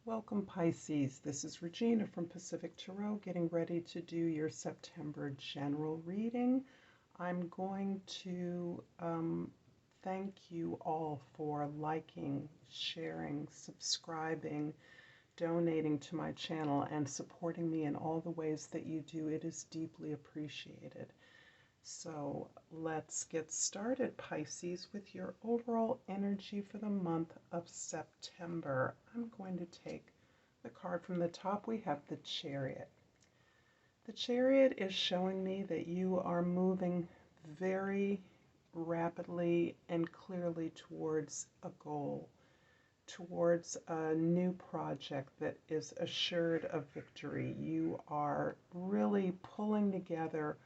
Welcome, Pisces. This is Regina from Pacific Tarot, getting ready to do your September general reading. I'm going to thank you all for liking, sharing, subscribing, donating to my channel, and supporting me in all the ways that you do. It is deeply appreciated. So let's get started, Pisces, with your overall energy for the month of September. I'm going to take the card from the top. We have the Chariot. The Chariot is showing me that you are moving very rapidly and clearly towards a goal, towards a new project that is assured of victory. You are really pulling together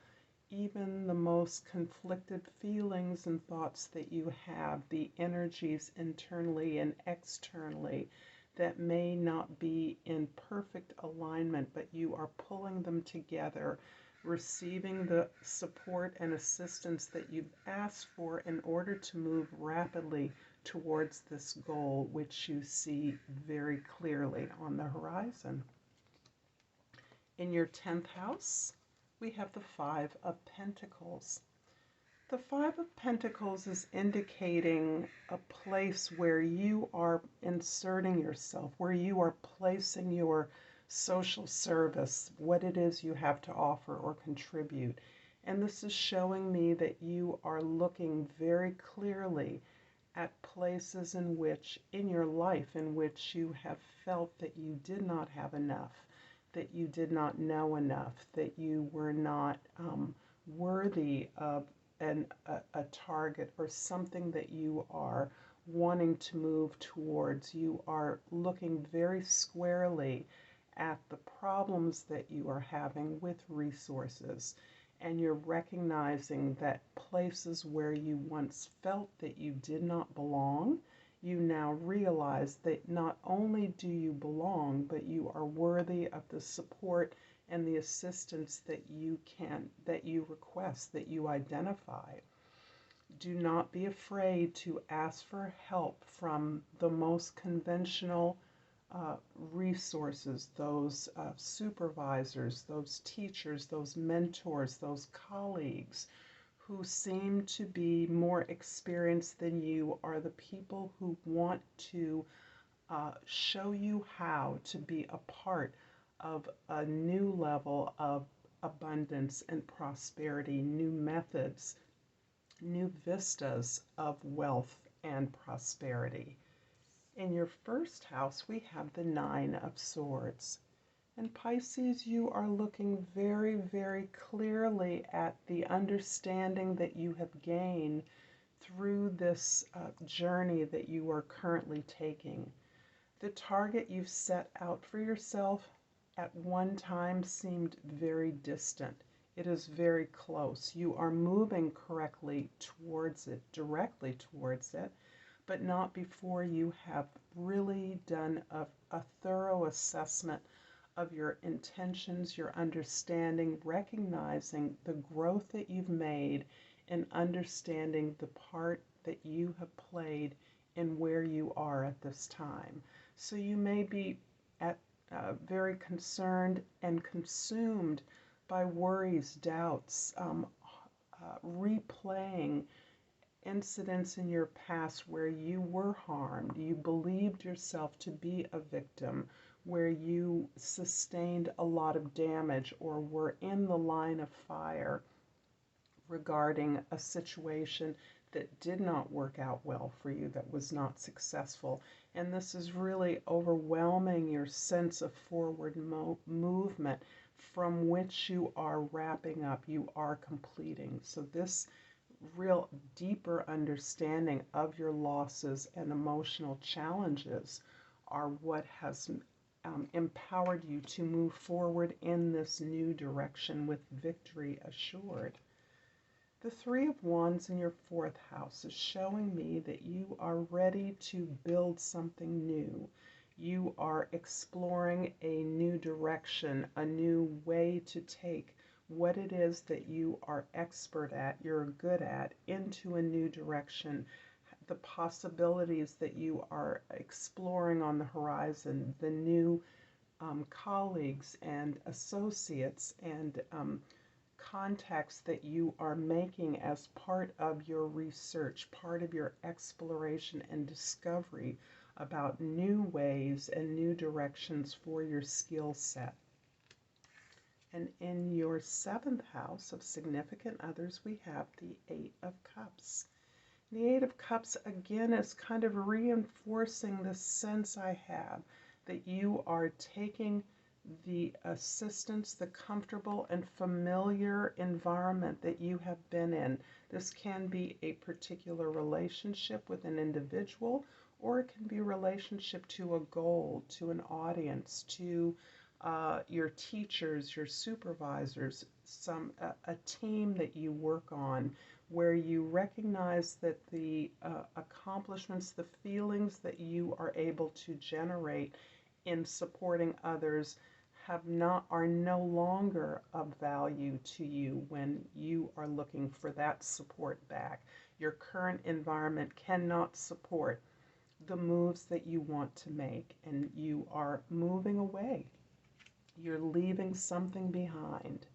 even the most conflicted feelings and thoughts that you have, the energies internally and externally that may not be in perfect alignment, but you are pulling them together, receiving the support and assistance that you've asked for in order to move rapidly towards this goal, which you see very clearly on the horizon. In your 10th house, we have the Five of Pentacles. The Five of Pentacles is indicating a place where you are inserting yourself, where you are placing your social service, what it is you have to offer or contribute. And this is showing me that you are looking very clearly at places in your life in which you have felt that you did not have enough, that you did not know enough, that you were not worthy of a target or something that you are wanting to move towards. You are looking very squarely at the problems that you are having with resources, and you're recognizing that places where you once felt that you did not belong, you now realize that not only do you belong, but you are worthy of the support and the assistance that you request, that you identify. Do not be afraid to ask for help from the most conventional resources, those supervisors, those teachers, those mentors, those colleagues who seem to be more experienced than you, are the people who want to show you how to be a part of a new level of abundance and prosperity, new methods, new vistas of wealth and prosperity. In your first house, we have the Nine of Swords. And Pisces, you are looking very, very clearly at the understanding that you have gained through this journey that you are currently taking. The target you've set out for yourself at one time seemed very distant. It is very close. You are moving correctly towards it, directly towards it, but not before you have really done a thorough assessment of your intentions, your understanding, recognizing the growth that you've made, and understanding the part that you have played in where you are at this time. So you may be very concerned and consumed by worries, doubts, replaying incidents in your past where you were harmed, you believed yourself to be a victim, where you sustained a lot of damage or were in the line of fire regarding a situation that did not work out well for you, that was not successful. And this is really overwhelming your sense of forward movement from which you are wrapping up, you are completing. So this real deeper understanding of your losses and emotional challenges are what has empowered you to move forward in this new direction with victory assured. The Three of Wands in your fourth house is showing me that you are ready to build something new. You are exploring a new direction, a new way to take what it is that you are expert at, you're good at, into a new direction. the possibilities that you are exploring on the horizon, the new colleagues and associates and contacts that you are making as part of your research, part of your exploration and discovery about new ways and new directions for your skill set. And in your seventh house of significant others, we have the Eight of Cups. The Eight of Cups, again, is kind of reinforcing the sense I have that you are taking the assistance, the comfortable and familiar environment that you have been in. This can be a particular relationship with an individual, or it can be a relationship to a goal, to an audience, to your teachers, your supervisors, a team that you work on, where you recognize that the accomplishments, the feelings that you are able to generate in supporting others are no longer of value to you when you are looking for that support back. Your current environment cannot support the moves that you want to make, and you are moving away. You're leaving something behind.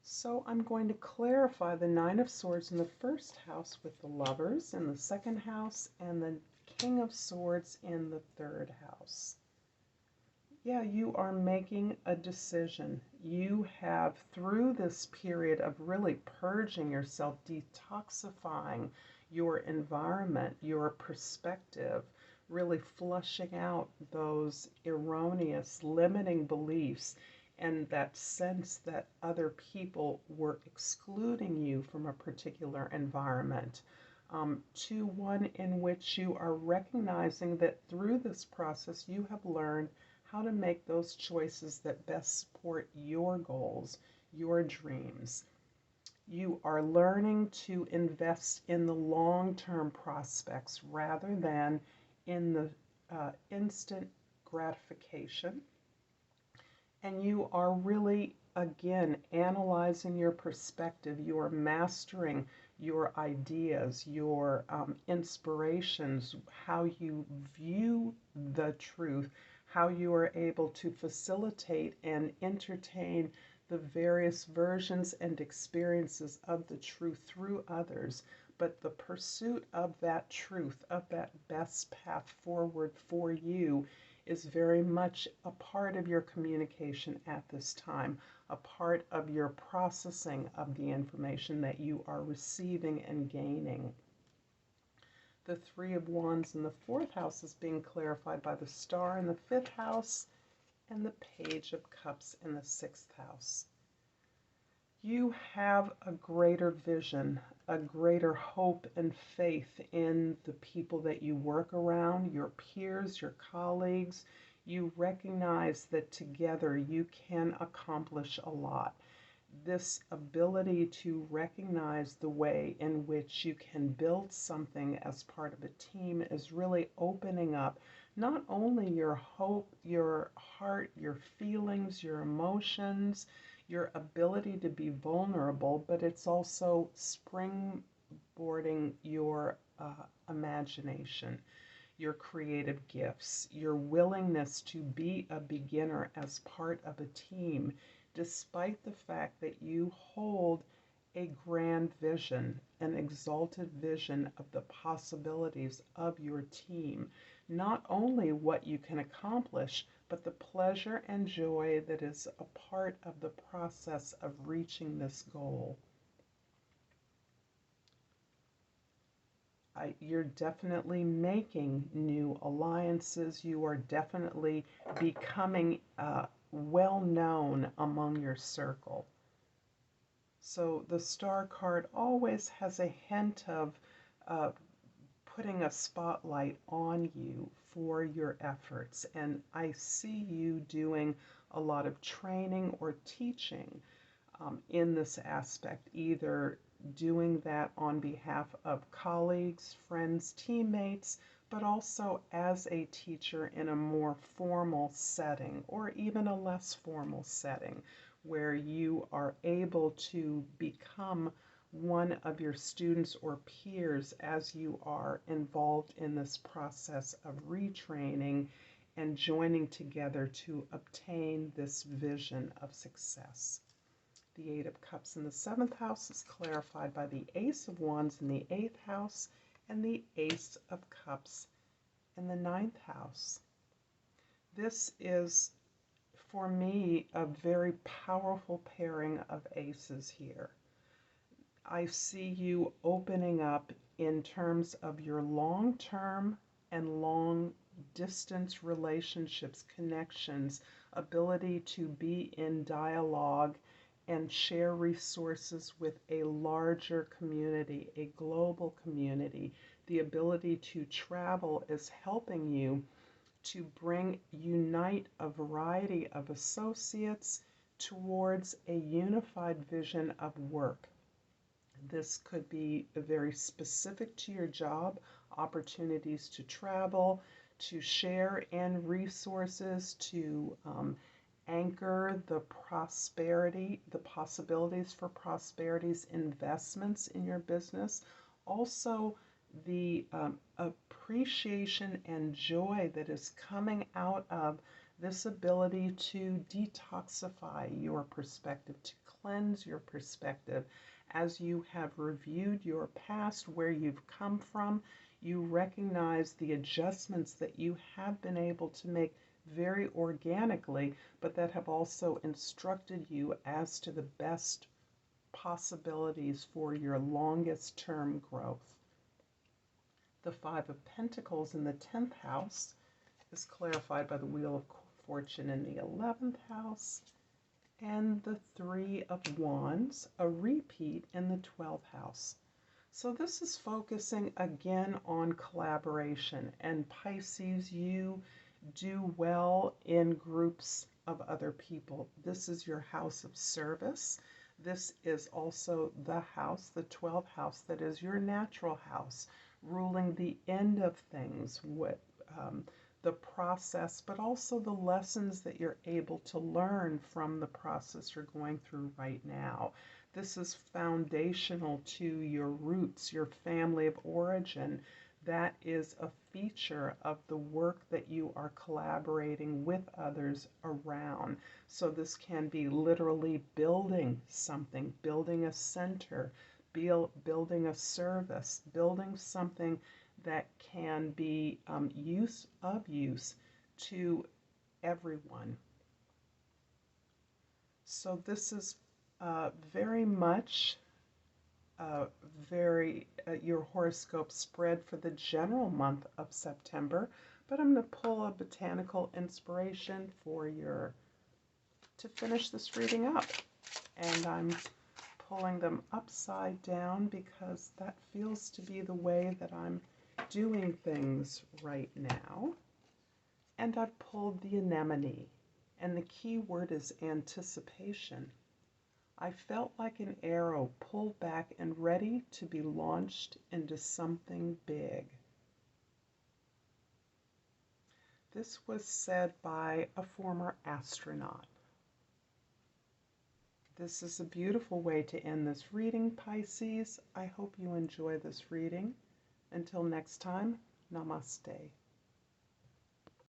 So I'm going to clarify the Nine of Swords in the first house with the Lovers in the second house and the King of Swords in the third house. Yeah, you are making a decision. You have, through this period of really purging yourself, detoxifying your environment, your perspective, really flushing out those erroneous, limiting beliefs and that sense that other people were excluding you from a particular environment, to one in which you are recognizing that through this process you have learned how to make those choices that best support your goals, your dreams. You are learning to invest in the long-term prospects rather than in the instant gratification. And you are really, again, analyzing your perspective. You are mastering your ideas, your inspirations, how you view the truth, how you are able to facilitate and entertain the various versions and experiences of the truth through others. But the pursuit of that truth, of that best path forward for you, is very much a part of your communication at this time, a part of your processing of the information that you are receiving and gaining. The Three of Wands in the fourth house is being clarified by the Star in the fifth house and the Page of Cups in the sixth house. You have a greater vision, a greater hope and faith in the people that you work around, your peers, your colleagues. You recognize that together you can accomplish a lot. This ability to recognize the way in which you can build something as part of a team is really opening up not only your hope, your heart, your feelings, your emotions, your ability to be vulnerable, but it's also springboarding your imagination, your creative gifts, your willingness to be a beginner as part of a team, despite the fact that you hold a grand vision, an exalted vision of the possibilities of your team. Not only what you can accomplish, but the pleasure and joy that is a part of the process of reaching this goal. You're definitely making new alliances. You are definitely becoming well known among your circle. So the Star card always has a hint of putting a spotlight on you for your efforts. And I see you doing a lot of training or teaching in this aspect, either doing that on behalf of colleagues, friends, teammates, but also as a teacher in a more formal setting or even a less formal setting where you are able to become one of your students or peers as you are involved in this process of retraining and joining together to obtain this vision of success. The Eight of Cups in the 7th house is clarified by the Ace of Wands in the 8th house and the Ace of Cups in the 9th house. This is, for me, a very powerful pairing of aces here. I see you opening up in terms of your long-term and long-distance relationships, connections, ability to be in dialogue and share resources with a larger community, a global community. The ability to travel is helping you to unite a variety of associates towards a unified vision of work. This could be very specific to your job, opportunities to travel, to share in resources, to anchor the prosperity, the possibilities for prosperities, investments in your business. Also, the appreciation and joy that is coming out of this ability to detoxify your perspective, to cleanse your perspective. As you have reviewed your past, where you've come from, you recognize the adjustments that you have been able to make very organically, but that have also instructed you as to the best possibilities for your longest term growth. The Five of Pentacles in the 10th house is clarified by the Wheel of Fortune in the 11th house, and the Three of Wands, a repeat in the 12th house. So this is focusing again on collaboration, and Pisces, you do well in groups of other people. This is your house of service. This is also the house, the 12th house, that is your natural house, ruling the end of things, the process, but also the lessons that you're able to learn from the process you're going through right now. This is foundational to your roots, your family of origin. That is a feature of the work that you are collaborating with others around. So this can be literally building something, building a center, building a service, building something that can be use to everyone. So this is very much your horoscope spread for the general month of September, but I'm going to pull a botanical inspiration to finish this reading up. And I'm pulling them upside down because that feels to be the way that I'm doing things right now. And I've pulled the anemone, and the key word is anticipation. I felt like an arrow pulled back and ready to be launched into something big. This was said by a former astronaut. This is a beautiful way to end this reading, Pisces. I hope you enjoy this reading. Until next time, Namaste.